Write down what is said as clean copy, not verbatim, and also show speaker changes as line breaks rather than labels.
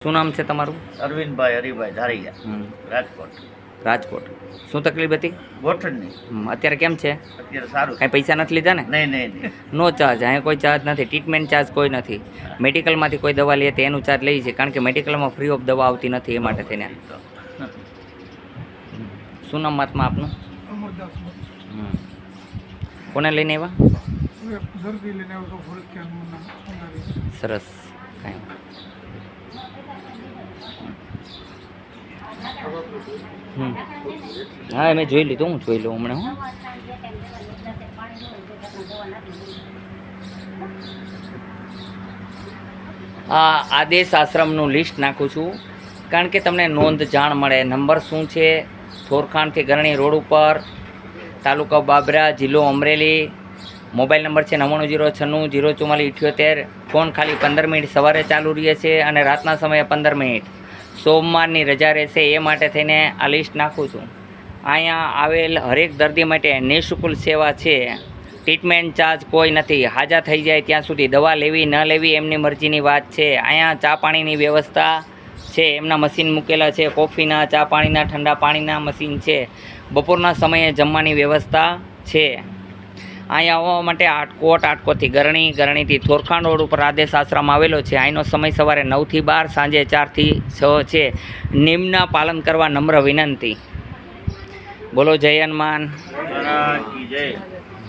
શું નામ છે તમારું?
અરવિંદભાઈ હરિભાઈ ધારિયા, રાજકોટ.
રાજકોટ. શું તકલીફ હતી?
ગોઠણની.
અત્યારે કેમ છે?
અત્યારે સારું.
કાંઈ પૈસા નથી લીધા ને?
નહીં નહીં નહીં.
નો ચાર્જ, અહીંયા કોઈ ચાર્જ નથી, ટ્રીટમેન્ટ ચાર્જ કોઈ નથી. મેડિકલમાંથી કોઈ દવા લઈએ તો એનું ચાર્જ લઈએ છીએ, કારણ કે મેડિકલમાં ફ્રી ઓફ દવા આવતી નથી, એ માટે થઈને. શું નામ મહાત્મા આપનું? કોને લઈને આવ્યા? સરસ. કાંઈ હા, મેં જોઈ લીધું, હું જોઈ લઉં હમણાં. હું આ આદેશ આશ્રમનું લિસ્ટ નાખું છું, કારણ કે તમને નોંધ જાણ મળે. નંબર શું છે? થોરખાણથી ગરણી રોડ ઉપર, તાલુકો બાબરા, જિલ્લો અમરેલી. મોબાઈલ નંબર છે 9906904478. ફોન ખાલી 15 મિનિટ સવારે ચાલુ રહે છે અને રાતના સમયે 15 મિનિટ. સોમવારની રજા રહેશે, એ માટે થઈને આ લિસ્ટ નાખું છું. અહીંયા આવેલ હરેક દર્દી માટે નિઃશુલ્ક સેવા છે. ટ્રીટમેન્ટ ચાર્જ કોઈ નથી. હાજા થઈ જાય ત્યાં સુધી દવા લેવી ન લેવી એમની મરજીની વાત છે. અહીંયા ચા પાણીની વ્યવસ્થા છે, એમના મશીન મૂકેલા છે, કોફીના, ચા પાણીના, ઠંડા પાણીના મશીન છે. બપોરના સમયે જમવાની વ્યવસ્થા છે. અહીંયા આવવા માટે આટકોટથી ગરણી, ગરણીથી થોરખાણ રોડ ઉપર આદેશ આશ્રમ આવેલો છે. અહીંનો સમય સવારે 9 થી 12, સાંજે 4 થી 6 છે. નિયમના પાલન કરવા નમ્ર વિનંતી. બોલો જય હનુમાન.
જય.